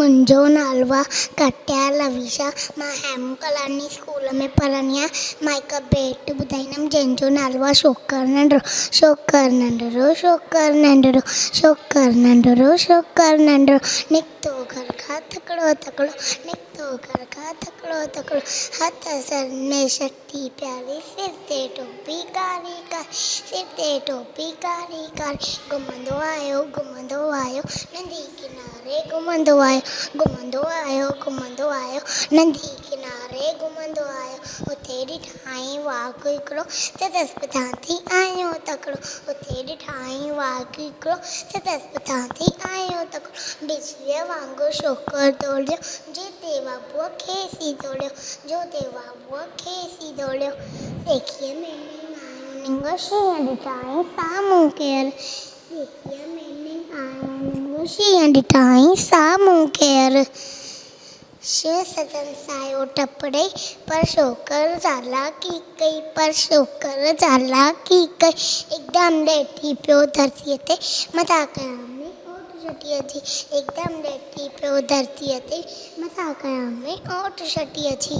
मुंहिंजो नालो आहे कट्या लविशा। मां हेम कलानी स्कूल में पढ़ंदी आहियां। मां हिकु बेट ॿुधाईंदमि जंहिंजो नालो आहे शोकर नंढिड़ो। शोकर नंढिड़ो, शोकर नंढिड़ो, शोकर नंढिड़ो, शोकर नंढिड़ो, निकितो घर खां तकिड़ो तकिड़ो, निकितो घर खां तकिड़ो तकिड़ो, हथ सर में छटी प्यारी, सिर ते टोपी कारी कारी, सिर ते टोपी कारी कारी, घुमंदो आयो नदी किनारे, घुमंदो आयो घुमंदो आयो नदी किनारे, घुमंदो आयो। उते ॾिठाई वाघ हिकिड़ो, संदसि पुठियां थी आयो तकिड़ो, उते ॾिठाई वाघ हिकिड़ो, संदसि पुठियां थी आयो तकिड़ो, बिजलीअ वांगुरु शोकर दौड़ियो, जिते बाबूअ खेसि दौड़ियो, जिते बाबूअ खेसि दौड़ियो। सेखीअ में निंग शींहं ॾिठाई साम्हूं केरु, सेखीअ में निंग आयो शींहं ॾिठाई साम्हूं केरु। शींहं संदसि सायो टपड़े पर शोकर चालाकी कई, पर शोकर चालाकी कई, हिकदमि लेटी पियो धरतीअ ते, मथां कयां में ओट छटी अची, हिकदमि लेटी पियो धरतीअ ते, मथां कयां में ओट छटी अची।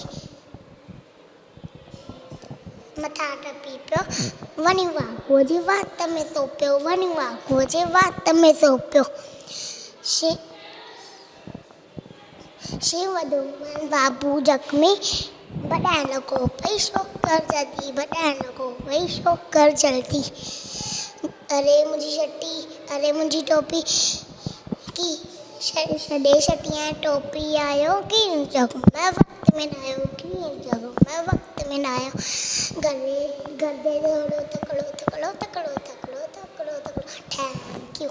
मथां टपी पियो वञी वाघूअ जी वात में सो पियो, वञी वाघूअ जी वात में सो पियो। शींहुं वॾो बाबू जख्मी वॼाइण लॻो भई शोकर जल्दी, वॼाइण लॻो भई शोकर जल्दी। अरे मुंहिंजी छटी, अरे मुंहिंजी टोपी की छॾे छटी ऐं टोपी आयो कीअं जॻ मैं वक़्त में न आयो, कीअं जॻ मैं वक़्त में न आयो। गले दौड़ो तकिड़ो तकिड़ो तकिड़ो तकिड़ो तकिड़ो तकिड़ो तकिड़ो। Thank U.